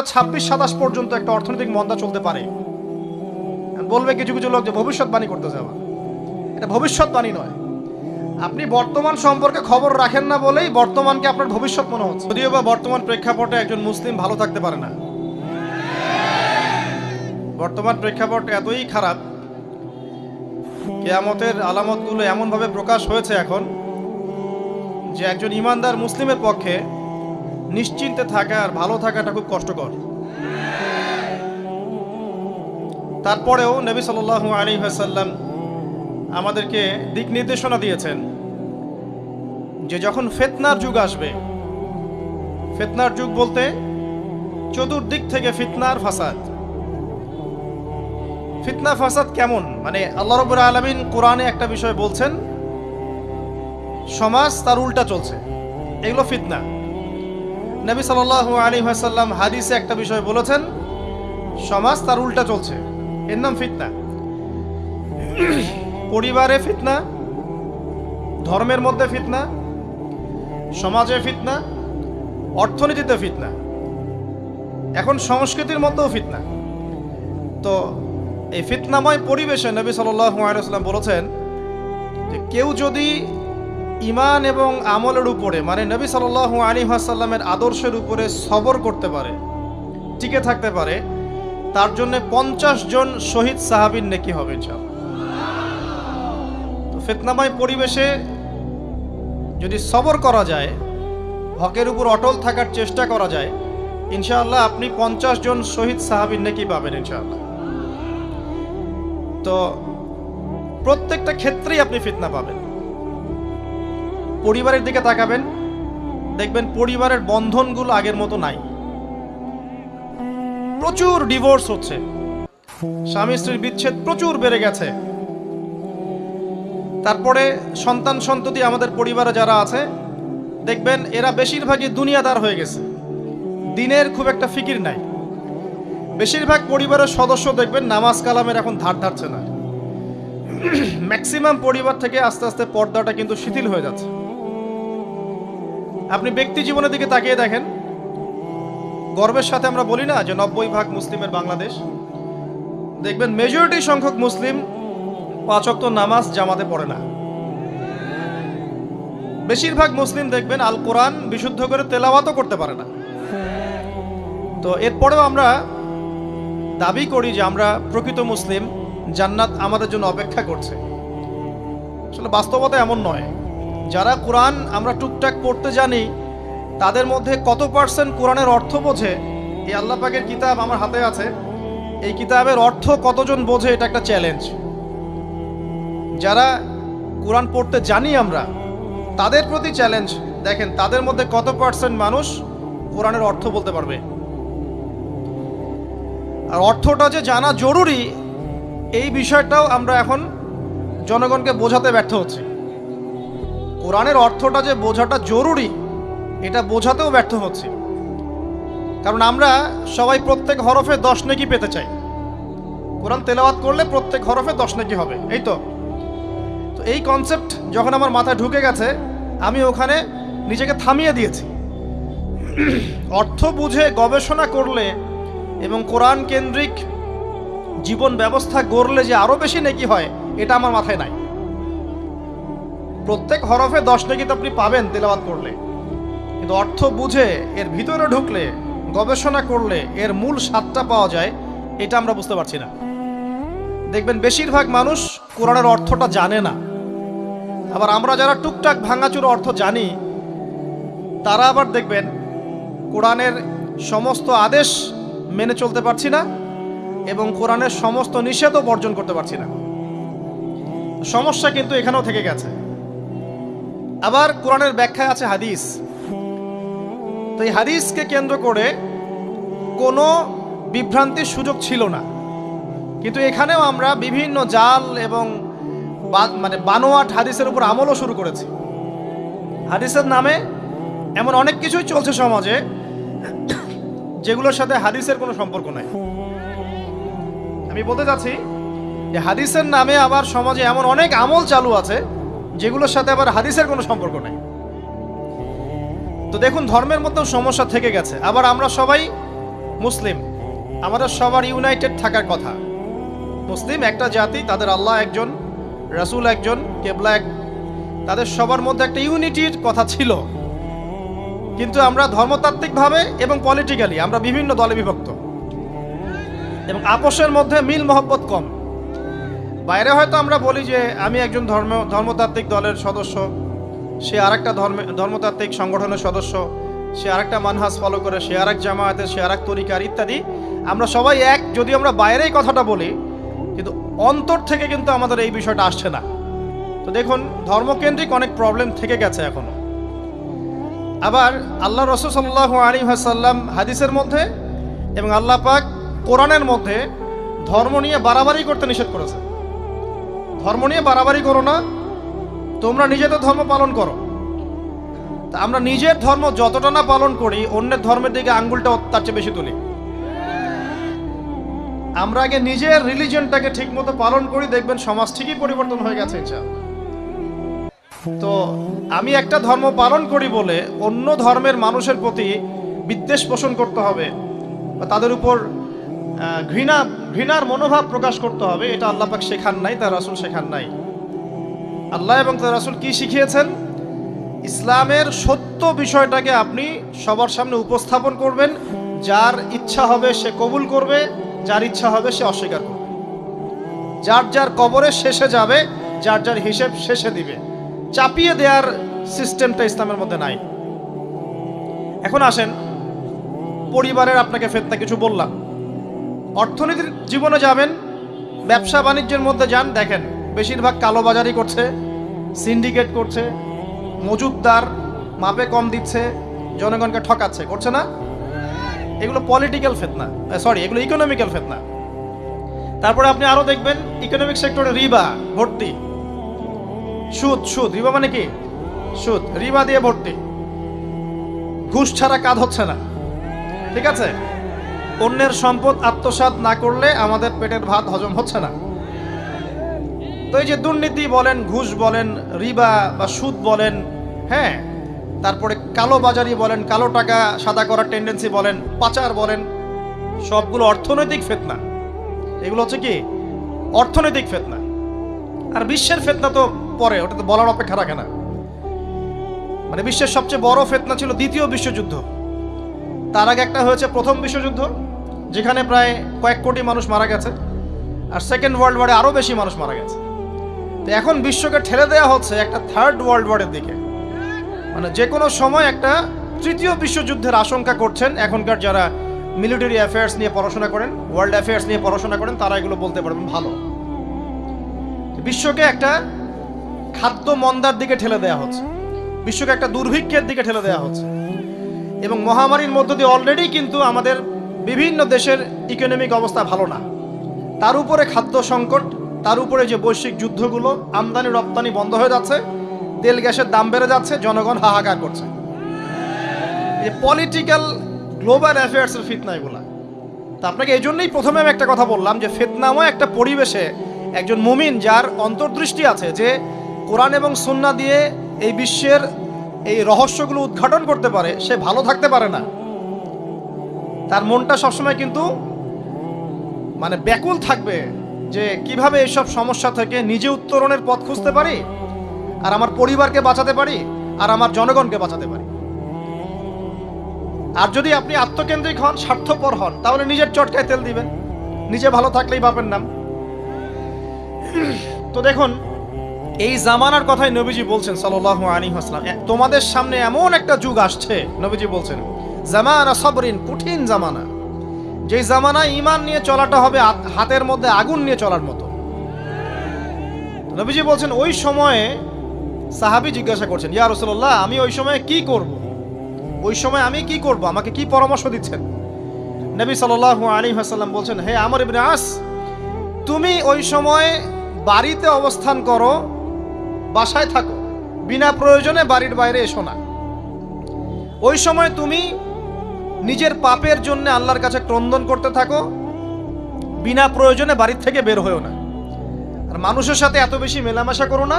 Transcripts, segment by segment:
2026-27 পর্যন্ত একটা অর্থনৈতিক মন্দা চলতে পারে। বলবে কিছু কিছু লোক যে ভবিষ্যৎবাণী করতেছে, আবার এটা ভবিষ্যৎবাণী নয়। আপনি বর্তমান সম্পর্কে খবর রাখেন না বলেই বর্তমানকে আপনার ভবিষ্যৎ মনে হচ্ছে। যদিও বা বর্তমান প্রেক্ষাপটে একজন মুসলিম ভালো থাকতে পারে না। বর্তমান প্রেক্ষাপট এতই খারাপ, কিয়ামতের আলামতগুলো এমনভাবে প্রকাশ হয়েছে এখন যে একজন ইমানদার মুসলিমের পক্ষে নিশ্চিন্তে থাকা আর ভালো থাকাটা খুব কষ্টকর। তারপরেও নবী সাল্লাল্লাহু আলাইহি ওয়াসাল্লাম আমাদেরকে দিক নির্দেশনা দিয়েছেন যে যখন ফিতনার যুগ আসবে, ফিতনার যুগ বলতে চতুর্দিক থেকে ফিতনার ফাসাদ। ফিতনা ফাসাদ কেমন, মানে আল্লাহ রাব্বুল আলামিন কোরআনে একটা বিষয় বলছেন, সমাজ তার উল্টা চলছে, এগুলো ফিতনা। নবী সাল্লাল্লাহু আলাইহি ওয়াসাল্লাম হাদিসে একটা বিষয় বলেছেন, সমাজ তার উল্টা চলছে, এর নাম ফিতনা। পরিবারে ফিতনা, ধর্মের মধ্যে ফিতনা, সমাজে ফিতনা, অর্থনীতিতে ফিতনা, এখন সংস্কৃতির মধ্যেও ফিতনা। তো এই ফিতনাময় পরিবেশে নবী সাল্লাল্লাহু আলাইহি ওয়াসাল্লাম বলেছেন যে কেউ যদি ঈমান এবং আমলের উপরে, মানে নবী সাল্লাল্লাহু আলাইহি ওয়াসাল্লামের আদর্শের উপরে সবর করতে পারে, টিকে থাকতে পারে, তার জন্য 50 জন শহীদ সাহাবীর নেকি হবে ইনশাআল্লাহ। তো ফিতনাময় পরিবেশে যদি সবর করা যায়, হকের উপর অটল থাকার চেষ্টা করা যায়, ইনশাআল্লাহ আপনি 50 জন শহীদ সাহাবীর নেকি পাবেন ইনশাআল্লাহ। তো প্রত্যেকটা ক্ষেত্রেই আপনি ফিতনা পাবেন। পরিবারের দিকে তাকাবেন, দেখবেন পরিবারের বন্ধনগুলো আগের মতো নাই, প্রচুর ডিভোর্স হচ্ছে, স্বামী স্ত্রীর বিচ্ছেদ প্রচুর বেড়ে গেছে। তারপরে সন্তান সন্ততি আমাদের পরিবারে যারা আছে, দেখবেন এরা বেশিরভাগই দুনিয়াদার হয়ে গেছে, দিনের খুব একটা ফিকির নাই। বেশিরভাগ পরিবারের সদস্য দেখবেন নামাজ কালামের এখন ধার ধারছে না। ম্যাক্সিমাম পরিবার থেকে আস্তে আস্তে পর্দাটা কিন্তু শিথিল হয়ে যাচ্ছে। আপনি ব্যক্তি জীবনের দিকে তাকিয়ে দেখেন, গর্বের সাথে আমরা বলি না যে 90% মুসলিমের বাংলাদেশ, দেখবেন মেজরিটি সংখ্যক মুসলিম 5 ওয়াক্ত নামাজ জামাতে পড়ে না। বেশিরভাগ মুসলিম দেখবেন আল কোরআন বিশুদ্ধ করে তেলাওয়াতও করতে পারে না। তো এরপরেও আমরা দাবি করি যে আমরা প্রকৃত মুসলিম, জান্নাত আমাদের জন্য অপেক্ষা করছে। আসলে বাস্তবতা এমন নয়। যারা কোরআন আমরা টুকটাক পড়তে জানি, তাদের মধ্যে কত % কোরআনের অর্থ বোঝে? এই আল্লাহ পাকের কিতাব আমার হাতে আছে, এই কিতাবের অর্থ কতজন বোঝে, এটা একটা চ্যালেঞ্জ। যারা কোরআন পড়তে জানি আমরা, তাদের প্রতি চ্যালেঞ্জ, দেখেন তাদের মধ্যে কত % মানুষ কোরআনের অর্থ বলতে পারবে। আর অর্থটা যে জানা জরুরি, এই বিষয়টাও আমরা এখন জনগণকে বোঝাতে ব্যর্থ হচ্ছি। কোরআনের অর্থটা যে বোঝাটা জরুরি, এটা বোঝাতেও ব্যর্থ হচ্ছি। কারণ আমরা সবাই প্রত্যেক হরফে 10 নেকি পেতে চাই। কোরআন তেলাওয়াত করলে প্রত্যেক হরফে 10 নেকি হবে, এই তো। তো এই কনসেপ্ট যখন আমার মাথায় ঢুকে গেছে, আমি ওখানে নিজেকে থামিয়ে দিয়েছি। অর্থ বুঝে গবেষণা করলে এবং কোরআন কেন্দ্রিক জীবন ব্যবস্থা গড়লে যে আরো বেশি নেকি হয়, এটা আমার মাথায় নাই। প্রত্যেক হরফে 10 নেকি তো আপনি পাবেন তেলাওয়াত করলে, কিন্তু অর্থ বুঝে এর ভিতরে ঢুকলে, গবেষণা করলে এর মূল স্বাদটা পাওয়া যায়, এটা আমরা বুঝতে পারছি না। দেখবেন বেশিরভাগ মানুষ কোরআনের অর্থটা জানে না। আবার আমরা যারা টুকটাক ভাঙাচুরো অর্থ জানি, তারা আবার দেখবেন কোরআনের সমস্ত আদেশ মেনে চলতে পারছি না এবং কোরআনের সমস্ত নিষেধও বর্জন করতে পারছি না। সমস্যা কিন্তু এখানেও থেকে গেছে। আবার কোরআনের ব্যাখ্যায় আছে হাদিস। তো এই হাদিসকে কেন্দ্র করে কোনো বিভ্রান্তির সুযোগ ছিল না, কিন্তু এখানেও আমরা বিভিন্ন জাল এবং মানে বানোয়াট হাদিসের উপর আমলও শুরু করেছি। হাদিসের নামে এমন অনেক কিছুই চলছে সমাজে যেগুলোর সাথে হাদিসের কোনো সম্পর্ক নাই। আমি বলতে চাচ্ছি যে হাদিসের নামে আবার সমাজে এমন অনেক আমল চালু আছে যেগুলোর সাথে আবার হাদিসের কোনো সম্পর্ক নাই। তো দেখুন, ধর্মের মধ্যেও সমস্যা থেকে গেছে। আবার আমরা সবাই মুসলিম, আমাদের সবার ইউনাইটেড থাকার কথা। মুসলিম একটা জাতি, তাদের আল্লাহ একজন, রাসূল একজন, কেবলা এক, তাদের সবার মধ্যে একটা ইউনিটির কথা ছিল। কিন্তু আমরা ধর্মতাত্ত্বিকভাবে এবং পলিটিক্যালি আমরা বিভিন্ন দলে বিভক্ত এবং আপোষের মধ্যে মিল মহব্বত কম। বাইরে হয়তো আমরা বলি যে আমি একজন ধর্মতাত্ত্বিক দলের সদস্য, সে আরেকটা ধর্মতাত্ত্বিক সংগঠনের সদস্য, সে আরেকটা মানহাজ ফলো করে, সে আরেক জামায়াতের, সে আরেক তরিকার ইত্যাদি। আমরা সবাই এক, যদিও আমরা বাইরেই কথাটা বলি, কিন্তু অন্তর থেকে কিন্তু আমাদের এই বিষয়টা আসছে না। তো দেখুন, ধর্মকেন্দ্রিক অনেক প্রবলেম থেকে গেছে এখনো। আবার আল্লাহ রাসূল সাল্লাল্লাহু আলাইহি ওয়াসাল্লাম হাদিসের মধ্যে এবং আল্লাহ পাক কোরআনের মধ্যে ধর্ম নিয়ে বাড়াবাড়ি করতে নিষেধ করেছে। ধর্ম নিয়ে বাড়াবাড়ি করো না, তোমরা নিজেদের ধর্ম পালন করো। তা আমরা নিজের ধর্ম যতটা না পালন করি, অন্যের ধর্মের দিকে আঙ্গুলটা তার চেয়ে বেশি তুলি। আমরা আগে নিজের রিলিজিয়নটাকে ঠিক মতো পালন করি, দেখবেন সমাজ ঠিকই পরিবর্তন হয়ে গেছে ইনশাআল্লাহ। তো আমি একটা ধর্ম পালন করি বলে অন্য ধর্মের মানুষের প্রতি বিদ্বেষ পোষণ করতে হবে বা তাদের উপর ঘৃণার মনোভাব প্রকাশ করতে হবে, এটা আল্লাহ পাক শেখান নাই, তার রাসূল শেখান নাই। আল্লাহ এবং তার রাসূল কি শিখিয়েছেন? ইসলামের সত্য বিষয়টাকে আপনি সবার সামনে উপস্থাপন করবেন, যার ইচ্ছা হবে সে কবুল করবে, যার ইচ্ছা হবে সে অস্বীকার করবে। যার যার কবরে শেষে যাবে, যার যার হিসেব শেষে দিবে। চাপিয়ে দেওয়ার সিস্টেমটা ইসলামের মধ্যে নাই। এখন আসেন, পরিবারের আপনাকে ফিতনা কিছু বললাম। অর্থনীতির জীবনে যাবেন, ব্যবসা বাণিজ্যের মধ্যে যান, দেখেন বেশিরভাগ কালোবাজারি করছে, সিন্ডিকেট করছে, মজুদদার মাপে কম দিচ্ছে, জনগণকে ঠকাচ্ছে, করছে না? এগুলো পলিটিক্যাল ফিতনা, এগুলো ইকোনমিক্যাল ফিতনা। তারপরে আপনি আরো দেখবেন ইকোনমিক সেক্টরে রিবা ভর্তি, সুদ। রিবা মানে কি? সুদ, রিবা দিয়ে ভর্তি। ঘুষ ছাড়া কাজ হচ্ছে না, ঠিক আছে? অন্যের সম্পদ আত্মসাৎ না করলে আমাদের পেটের ভাত হজম হচ্ছে না। তো এই যে দুর্নীতি বলেন, ঘুষ বলেন, রিবা বা সুদ বলেন, হ্যাঁ, তারপরে কালো বাজারি বলেন, কালো টাকা সাদা করার টেন্ডেন্সি বলেন, পাচার বলেন, সবগুলো অর্থনৈতিক ফিতনা। এগুলো হচ্ছে কি? অর্থনৈতিক ফিতনা। আর বিশ্বের ফিতনা তো পরে, ওটা তো বলার অপেক্ষা রাখে না। মানে বিশ্বের সবচেয়ে বড় ফিতনা ছিল দ্বিতীয় বিশ্বযুদ্ধ। তার আগে একটা হয়েছে প্রথম বিশ্বযুদ্ধ, যেখানে প্রায় কয়েক কোটি মানুষ মারা গেছে, আর সেকেন্ড ওয়ার্ল্ড ওয়ারে আরও বেশি মানুষ মারা গেছে। তো এখন বিশ্বকে ঠেলে দেওয়া হচ্ছে একটা থার্ড ওয়ার্ল্ড ওয়ারের দিকে। মানে যে কোনো সময় একটা তৃতীয় বিশ্বযুদ্ধের আশঙ্কা করছেন এখনকার যারা মিলিটারি অ্যাফেয়ার্স নিয়ে পড়াশোনা করেন, ওয়ার্ল্ড অ্যাফেয়ার্স নিয়ে পড়াশোনা করেন, তারা এগুলো বলতে পারবেন ভালো। বিশ্বকে একটা খাদ্য মন্দার দিকে ঠেলে দেওয়া হচ্ছে, বিশ্বকে একটা দুর্ভিক্ষের দিকে ঠেলে দেওয়া হচ্ছে, এবং মহামারীর মধ্য দিয়ে অলরেডি কিন্তু আমাদের বিভিন্ন দেশের ইকোনমিক অবস্থা ভালো না। তার উপরে খাদ্য সংকট, তার উপরে যে বৈশ্বিক যুদ্ধগুলো, আমদানি রপ্তানি বন্ধ হয়ে যাচ্ছে, তেল গ্যাসের দাম বেড়ে যাচ্ছে, জনগণ হাহাকার করছে। এই পলিটিক্যাল গ্লোবাল অ্যাফেয়ার্সের ফিতনা এগুলা। তা আপনাকে এই জন্যই প্রথমে আমি একটা কথা বললাম যে ফিতনাময় একটা পরিবেশে একজন মুমিন যার অন্তর্দৃষ্টি আছে, যে কোরআন এবং সুন্নাহ দিয়ে এই বিশ্বের এই রহস্যগুলো উদ্ঘাটন করতে পারে, সে ভালো থাকতে পারে না। তার মনটা সবসময় কিন্তু মানে ব্যাকুল থাকবে যে কিভাবে এইসব সমস্যা থেকে নিজে উত্তরণের পথ খুঁজতে পারি, আর আমার পরিবারকে বাঁচাতে পারি, আর আমার জনগণকে বাঁচাতে পারি। আর যদি আপনি আত্মকেন্দ্রিক হন, স্বার্থপর হন, তাহলে নিজের চটকায় তেল দিবেন, নিজে ভালো থাকলেই বাপের নাম। তো দেখুন, এই জামানার কথাই নবীজি বলছেন সাল্লাল্লাহু আলাইহি ওয়াসাল্লাম, তোমাদের সামনে এমন একটা যুগ আসছে, নবীজি বলছেন জামানা সাবরিন, কঠিন জামানা, যেই জামানায় ঈমান নিয়ে চলাটা হবে হাতের মধ্যে আগুন নিয়ে চলার মতো। নবীজি বলছেন ওই সময়ে, সাহাবী জিজ্ঞাসা করছেন, ইয়া রাসূলুল্লাহ, আমি ওই সময়ে কি করব? ওই সময় আমি কি করব? আমাকে কি পরামর্শ দিচ্ছেন? নবী সাল্লাল্লাহু আলাইহি ওয়াসাল্লাম বলছেন, হে আমর ইবনে আস, তুমি ওই সময় বাড়িতে অবস্থান করো, বাসায় থাকো, বিনা প্রয়োজনে বাড়ির বাইরে এসো না। ওই সময় তুমি নিজের পাপের জন্য আল্লাহর কাছে ক্রন্দন করতে থাকো, বিনা প্রয়োজনে বাড়ির থেকে বের হয়েও না। আর মানুষের সাথে এত বেশি মেলামেশা করো না,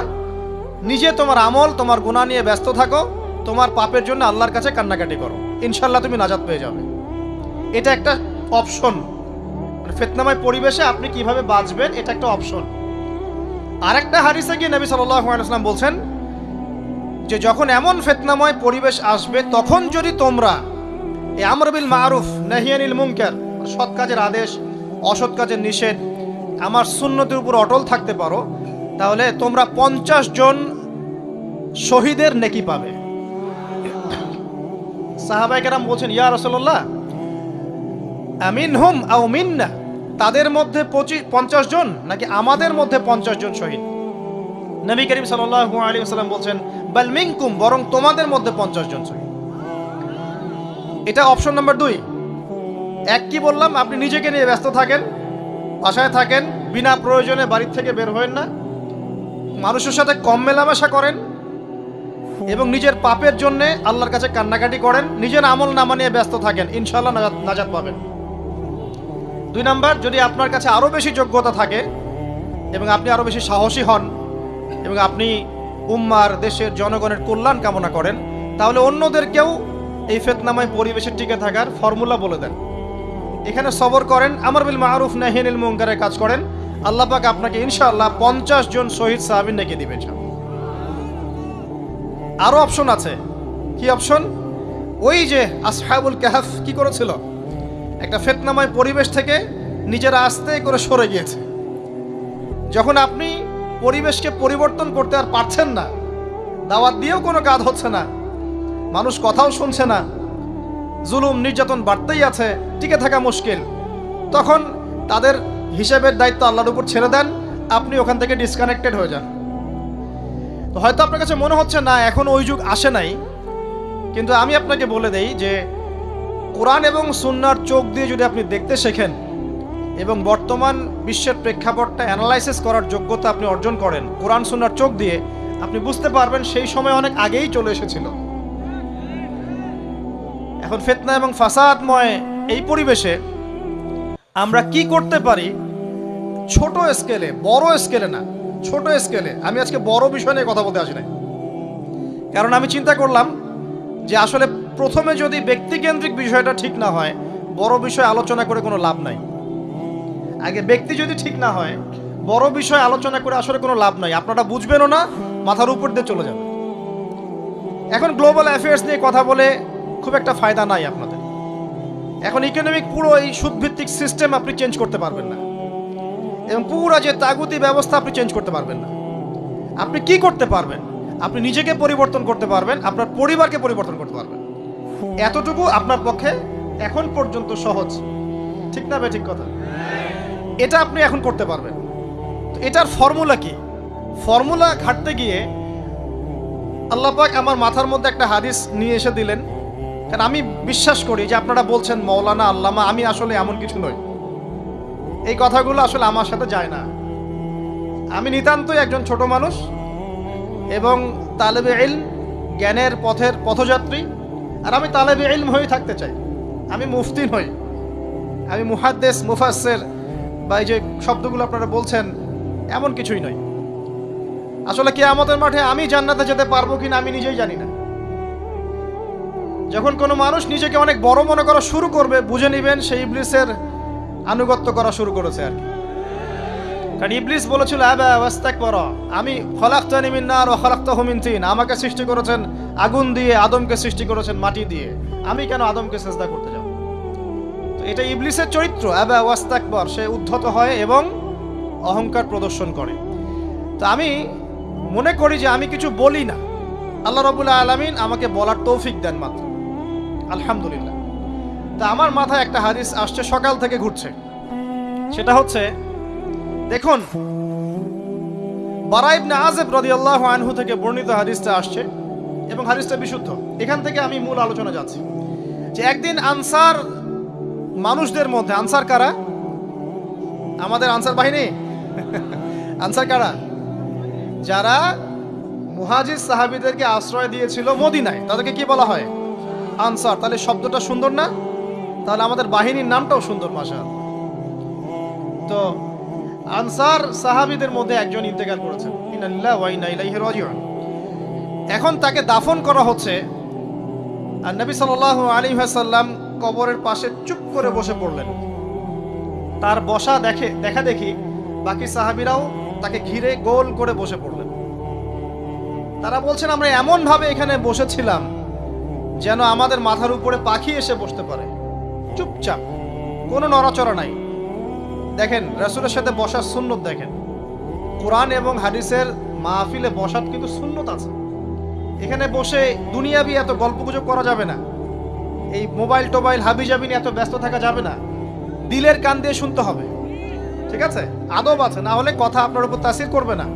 নিজে তোমার আমল, তোমার গুনাহ নিয়ে ব্যস্ত থাকো, তোমার পাপের জন্য আল্লাহর কাছে কান্নাকাটি করো, ইনশাআল্লাহ তুমি নাজাত পেয়ে যাবে। এটা একটা অপশন, মানে ফিতনাময় পরিবেশে আপনি কিভাবে বাঁচবেন এটা একটা অপশন। আরেকটা হাদিসে গিয়ে নবী সাল্লাল্লাহু আলাইহি ওয়াসাল্লাম বলছেন যে যখন এমন ফিতনাময় পরিবেশ আসবে তখন যদি তোমরা এই আমর বিল মারুফ নাহি আনিল মুনকার, সৎ কাজের আদেশ অসৎ কাজের নিষেধ, আমার সুন্নতের উপর অটল থাকতে পারো, তাহলে তোমরা 50 জন শহীদের নেকি পাবে। সাহাবায়ে কেরাম বলছেন, ইয়া রাসূলুল্লাহ আমিনহুম আও মিন্না, তাদের মধ্যে 50 জন নাকি আমাদের মধ্যে 50 জন শহীদ? নবী করিম সাল্লাল্লাহু আলাইহি ওয়াসাল্লাম বলছেন, বাল মিনকুম, বরং তোমাদের মধ্যে 50 জন শহীদ। এটা অপশন নাম্বার 2। এক কি বললাম, আপনি নিজেকে নিয়ে ব্যস্ত থাকেন, বাসায় থাকেন, বিনা প্রয়োজনে বাড়ি থেকে বের হবেন না, মানুষের সাথে কম মেলামেশা করেন এবং নিজের পাপের জন্য আল্লাহর কাছে কান্নাকাটি করেন, নিজের আমল নামা নিয়ে ব্যস্ত থাকেন, ইনশাআল্লাহ নাজাত পাবেন। 2 নাম্বার, যদি আপনার কাছে আরও বেশি যোগ্যতা থাকে এবং আপনি আরও বেশি সাহসী হন এবং আপনি উম্মার দেশের জনগণের কল্যাণ কামনা করেন, তাহলে অন্যদেরকেও এই ফিতনাময় পরিবেশে টিকে থাকার ফর্মুলা বলে দেন। এখানে সবর করেন, আমর বিল মারুফ নাহি আনিল মুনকারের কাজ করেন, আল্লাহ পাক আপনাকে ইনশাআল্লাহ 50 জন শহীদ সাহাবী নেকি দিবেন। আরো অপশন আছে। কি অপশন? ওই যে আসহাবুল কাহফ কি করেছিল, একটা ফিতনাময় পরিবেশ থেকে নিজেরা আস্তে করে সরে গিয়েছে। যখন আপনি পরিবেশকে পরিবর্তন করতে আর পারছেন না, দাওয়াত দিয়েও কোনো কাজ হচ্ছে না, মানুষ কথাও শুনছে না, জুলুম নির্যাতন বাড়তেই আছে, টিকে থাকা মুশকিল, তখন তাদের হিসাবের দায়িত্ব আল্লাহর উপর ছেড়ে দেন, আপনি ওখান থেকে ডিসকানেক্টেড হয়ে যান। তো হয়তো আপনার কাছে মনে হচ্ছে না এখন ওই যুগ আসে নাই, কিন্তু আমি আপনাকে বলে দেই যে কোরআন এবং সুন্নাহর চোখ দিয়ে যদি আপনি দেখতে শেখেন এবং বর্তমান বিশ্বের প্রেক্ষাপটটা অ্যানালাইসিস করার যোগ্যতা আপনি অর্জন করেন কোরআন সুন্নাহর চোখ দিয়ে, আপনি বুঝতে পারবেন সেই সময় অনেক আগেই চলে এসেছিল। এখন ফিতনা এবং ফাসাদময় এই পরিবেশে আমরা কি করতে পারি, ছোট স্কেলে, বড় স্কেলে না, ছোট স্কেলে। আমি আজকে বড় বিষয় নিয়ে কথা বলতে আসি না, কারণ আমি চিন্তা করলাম যে আসলে প্রথমে যদি ব্যক্তিকেন্দ্রিক বিষয়টা ঠিক না হয়, বড় বিষয় আলোচনা করে কোনো লাভ নাই। আগে ব্যক্তি যদি ঠিক না হয়, বড় বিষয় আলোচনা করে আসলে কোনো লাভ নাই, আপনারা বুঝবেনও না, মাথার উপর দিয়ে চলে যাবে। এখন গ্লোবাল অ্যাফেয়ার্স নিয়ে কথা বলে খুব একটা ফায়দা নাই আপনাদের। এখন ইকোনমিক পুরো এই সুদভিত্তিক সিস্টেম আপনি চেঞ্জ করতে পারবেন না, এবং পুরো যে তাগুতি ব্যবস্থা আপনি চেঞ্জ করতে পারবেন না। আপনি কি করতে পারবেন? আপনি নিজেকে পরিবর্তন করতে পারবেন, আপনার পরিবারকে পরিবর্তন করতে পারবেন। এতটুকু আপনার পক্ষে এখন পর্যন্ত সহজ, ঠিক না? ঠিক কথা। এটা আপনি এখন করতে পারবেন। তো এটার ফর্মুলা কি? ফর্মুলা ঘাটতে গিয়ে আল্লাহ পাক আমার মাথার মধ্যে একটা হাদিস নিয়ে এসে দিলেন, কারণ আমি বিশ্বাস করি যে আপনারা বলছেন মৌলানা আল্লামা, আমি আসলে এমন কিছু নই, এই কথাগুলো আসলে আমার সাথে যায় না। আমি নিতান্তই একজন ছোট মানুষ এবং তালেবে ইলম, জ্ঞানের পথের পথযাত্রী, আর আমি তালেবে ইলম হয়ে থাকতে চাই। আমি মুফতি নই, আমি মুহাদ্দিস, মুফাসসির বা এই যে শব্দগুলো আপনারা বলছেন, এমন কিছুই নয়। আসলে কিয়ামতের মাঠে আমি জান্নাতে যেতে পারবো কিনা আমি নিজেই জানি না। যখন কোনো মানুষ নিজেকে অনেক বড় মনে করা শুরু করবে, বুঝে নেবেন সেই ইবলিসের আনুগত্য করা শুরু করেছে আর কি। কারণ ইবলিস বলেছিল, আবা ওয়াস্তাকবারা, আমি খলাকতানি মিন নার ওয়া খলাকতাহু মিন তিন, আমাকে সৃষ্টি করেছেন আগুন দিয়ে, আদমকে সৃষ্টি করেছেন মাটি দিয়ে, আমি কেন আদমকে সিজদা করতে যাব? তো এটা ইবলিসের চরিত্র, আবা ওয়াস্তাকবার, সে উদ্ধত হয় এবং অহংকার প্রদর্শন করে। তো আমি মনে করি যে আমি কিছু বলি না, আল্লাহ রাব্বুল আলামিন আমাকে বলার তৌফিক দেন মাত্র, আলহামদুলিল্লাহ। তা আমার মাথায় একটা হাদিস আসছে, সকাল থেকে ঘুরছে। সেটা হচ্ছে, দেখুন, বারা ইবনে আযিব রাদিয়াল্লাহু আনহু থেকে বর্ণিত হাদিসটা আসছে এবং হাদিসটা বিশুদ্ধ। এখান থেকে আমি মূল আলোচনা যাচ্ছি যে একদিন আনসার মানুষদের মধ্যে, আনসার কারা? আমাদের আনসার বাহিনী। আনসার কারা? যারা মুহাজির সাহাবীদেরকে আশ্রয় দিয়েছিল মদিনায়, তাদেরকে কি বলা হয়? আনসার। তাহলে শব্দটা সুন্দর না? তাহলে আমাদের বাহিনীর নামটাও সুন্দর, মাশাআল্লাহ। তো আনসার সাহাবীদের মধ্যে একজন ইন্তেকাল করেছেন, ইন্না লিল্লাহি ওয়া ইন্না ইলাইহি রাজিউন। এখন তাকে দাফন করা হচ্ছে, আর নবী সাল্লাল্লাহু আলাইহি ওয়াসাল্লাম কবরের পাশে চুপ করে বসে পড়লেন। তার বসা দেখা দেখি বাকি সাহাবীরাও তাকে ঘিরে গোল করে বসে পড়লেন। তারা বলছেন আমরা এমন ভাবে এখানে বসেছিলাম যেন আমাদের মাথার উপরে পাখি এসে বসতে পারে, চুপচাপ, কোনো নড়াচড়া নাই। দেখেন রাসূলের সাথে বসার সুন্নত, দেখেন কোরআন এবং হাদিসের মাহফিলে বসার কিন্তু সুন্নত আছে। এখানে বসে দুনিয়াবি এত গল্পগুজব করা যাবে না, এই মোবাইল টোবাইল হাবিজাবি নিয়ে এত ব্যস্ত থাকা যাবে না, দিলের কান দিয়ে শুনতে হবে, ঠিক আছে? আদব আছে, না হলে কথা আপনার উপর তাসির করবে না।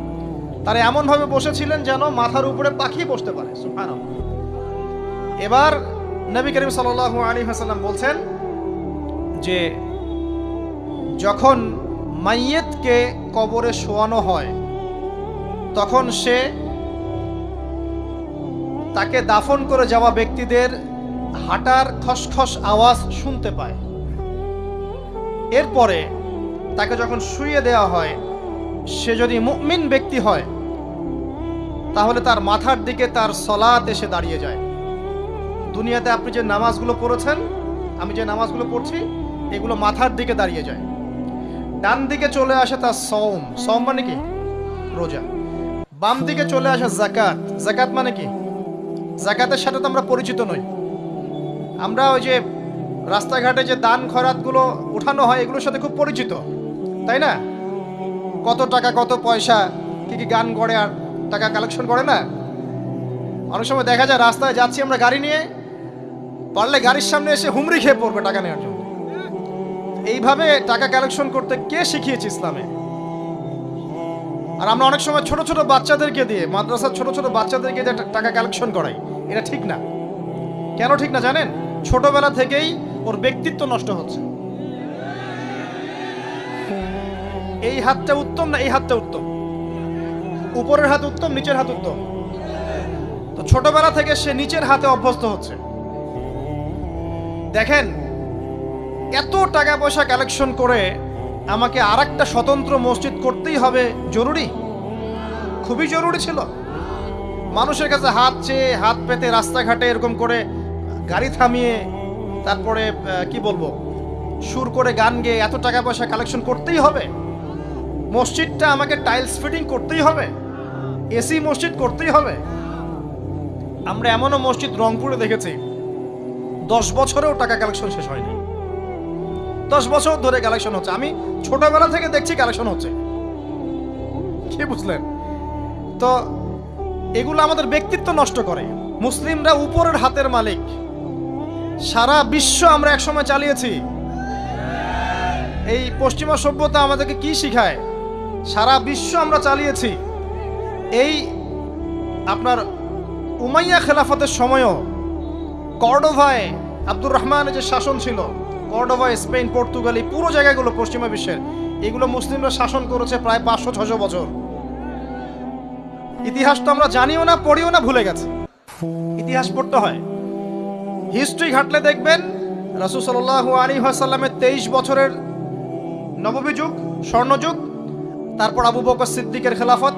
তারা এমনভাবে বসেছিলেন যেন মাথার উপরে পাখি বসতে পারে, সুবহানাল্লাহ। এবার নবী করিম সাল্লাল্লাহু আলাইহি ওয়াসাল্লাম বলছেন যে যখন মাইয়েতকে কবরে শোয়ানো হয় তখন সে তাকে দাফন করে যাওয়া ব্যক্তিদের হাঁটার খসখস আওয়াজ শুনতে পায়। এরপরে তাকে যখন শুইয়ে দেওয়া হয়, সে যদি মুমিন ব্যক্তি হয় তাহলে তার মাথার দিকে তার সলাত এসে দাঁড়িয়ে যায়। দুনিয়াতে আপনি যে নামাজগুলো পড়েছেন, আমি যে নামাজগুলো পড়ছি, এগুলো মাথার দিকে দাঁড়িয়ে যায়। ডান দিকে চলে আসে তার সওম, সওম মানে কি? রোজা। বাম দিকে চলে আসে যাকাত, যাকাত মানে কি? যাকাতের সাথে তো আমরা পরিচিত নই। আমরা ওই যে রাস্তাঘাটে যে দান খয়রাতগুলো উঠানো হয় এগুলোর সাথে খুব পরিচিত, তাই না? কত টাকা কত পয়সা, কি কি গান করে আর টাকা কালেকশন করে না? অনেক সময় দেখা যায় রাস্তায় যাচ্ছি আমরা গাড়ি নিয়ে, পারলে গাড়ির সামনে এসে হুমড়ি খেয়ে পড়বে টাকা নেওয়ার জন্য। এইভাবে টাকা কালেকশন করতে কে শিখিয়েছে ইসলামে? আর আমরা অনেক সময় ছোট ছোট বাচ্চাদেরকে দিয়ে, মাদ্রাসার ছোট ছোট বাচ্চাদেরকে দিয়ে টাকা কালেকশন করাই। এটা ঠিক না। কেন ঠিক না জানেন? ছোটবেলা থেকেই ওর ব্যক্তিত্ব নষ্ট হচ্ছে। এই হাতটা উত্তম না এই হাতটা উত্তম? উপরের হাত উত্তম, নিচের হাত উত্তম? তো ছোটবেলা থেকে সে নিচের হাতে অভ্যস্ত হচ্ছে। দেখেন, এত টাকা পয়সা কালেকশন করে আমাকে আরেকটা স্বতন্ত্র মসজিদ করতেই হবে জরুরি? খুবই জরুরি ছিল। মানুষের কাছে হাত চেয়ে, হাত পেতে রাস্তাঘাটে এরকম করে গাড়ি থামিয়ে, তারপরে কি বলবো, সুর করে গান গেয়ে এত টাকা পয়সা কালেকশন করতেই হবে? মসজিদটা আমাকে টাইলস ফিটিং করতেই হবে? এসি মসজিদ করতেই হবে? আমরা এমনও মসজিদ রংপুরে দেখেছি 10 বছরেও টাকা কালেকশন শেষ হয়নি। 10 বছর ধরে কালেকশন হচ্ছে। আমি ছোটবেলা থেকে দেখছি কালেকশন হচ্ছে। কি বুঝলেন? তো এগুলো আমাদের ব্যক্তিত্ব নষ্ট করে। মুসলিমরা উপরের হাতের মালিক। সারা বিশ্ব আমরা একসময় চালিয়েছি। এই পশ্চিমা সভ্যতা আমাদেরকে কি শিখায়? সারা বিশ্ব আমরা চালিয়েছি। এই আপনার উমাইয়া খেলাফতের সময়ও কর্ডোভায় আব্দুর রহমানের যে শাসন ছিল, কর্ডোভা, স্পেন, পর্তুগাল, এই পুরো জায়গাগুলো পশ্চিমা বিশ্বের, এগুলো মুসলিমরা শাসন করেছে প্রায় 500-600 বছর। ইতিহাস তো আমরা জানিও না, পড়িও না, ভুলে গেছে। ইতিহাস পড়তে হয়। হিস্ট্রি ঘাটলে দেখবেন রাসূল সাল্লাল্লাহু আলাইহি ওয়াসাল্লামের 23 বছরের নববী যুগ, স্বর্ণযুগ, তারপর আবু বকর সিদ্দিকের খেলাফত,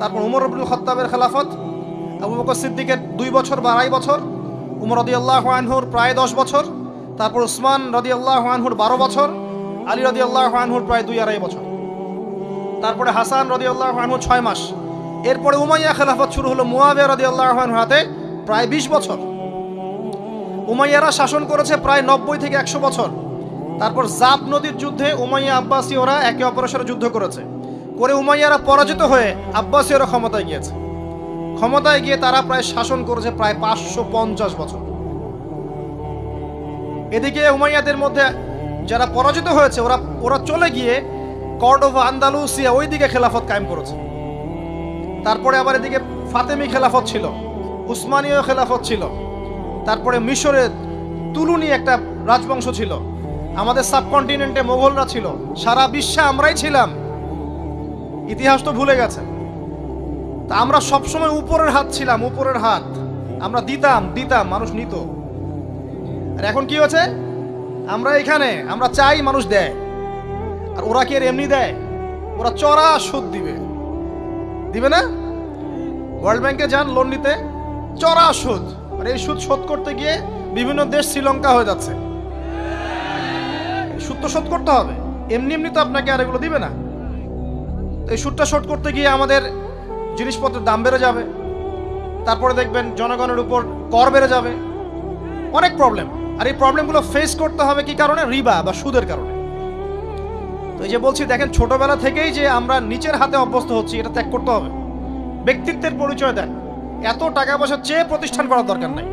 তারপর উমর ইবনুল খাত্তাবের খেলাফত। আবু বকর সিদ্দিকের 2 বছর বা 2.5 বছর, উমর রাদিয়াল্লাহু আনহুর প্রায় 10 বছর, তারপর উসমান রাদিয়াল্লাহু আনহুর 12 বছর, আলী রাদিয়াল্লাহু আনহুর প্রায় 2-2.5 বছর, তারপরে হাসান রাদিয়াল্লাহু আনহু 6 মাস। এরপরে উমাইয়া খেলাফত শুরু হলো মুয়াবিয়া রাদিয়াল্লাহু আনহুর হাতে, প্রায় 20 বছর। উমাইয়ারা শাসন করেছে প্রায় 90 থেকে 100 বছর। তারপর জাব নদীর যুদ্ধে উমাইয়া আব্বাসী ওরা একে অপরের সাথে যুদ্ধ করেছে, করে উমাইয়ারা পরাজিত হয়ে আব্বাসীয়রা ক্ষমতায় গিয়েছে। ক্ষমতায় গিয়ে তারা প্রায় শাসন করেছে প্রায় 550 বছর। এদিকে উমাইয়াদের মধ্যে যারা পরাজিত হয়েছে ওরা চলে গিয়ে কর্ডোভা, আন্দালুসিয়া, ওই দিকে খেলাফত কায়েম করেছে। তারপরে আবার এদিকে ফাতেমি খেলাফত ছিল, উসমানীয় খেলাফত ছিল, তারপরে মিশরে তুলুনি একটা রাজবংশ ছিল, আমাদের সাবকন্টিনেন্টে মোগলরা ছিল, সারা বিশ্বে আমরাই ছিলাম। ইতিহাস তো ভুলে গেছে। তা আমরা সবসময় উপরের হাত ছিলাম, উপরের হাত আমরা দিতাম, মানুষ নিত। আর এখন কি হচ্ছে? আমরা এখানে আমরা চাই, মানুষ দেয়। আর ওরা কি আর এমনি দেয়? ওরা চড়া সুদ দিবে না? ওয়ার্ল্ড ব্যাংকে যান লোন নিতে, চড়া সুদ। আর এই সুদ শোধ করতে গিয়ে বিভিন্ন দেশ শ্রীলঙ্কা হয়ে যাচ্ছে। সুদ তো শোধ করতে হবে। এমনি এমনি তো আপনাকে আর এগুলো দিবে না। তো এই সুদটা শোধ করতে গিয়ে আমাদের জিনিসপত্রের দাম বেড়ে যাবে, তারপরে দেখবেন জনগণের উপর কর বেড়ে যাবে, অনেক প্রবলেম। আর এই প্রবলেমগুলো ফেস করতে হবে কি কারণে? রিবা বা সুদের কারণে। তো এই যে বলছি, দেখেন ছোটবেলা থেকেই যে আমরা নিচের হাতে অভ্যস্ত হচ্ছি, এটা ত্যাগ করতে হবে। ব্যক্তিত্বের পরিচয় দেন, এত টাকা পয়সা চেয়ে প্রতিষ্ঠান করার দরকার নাই।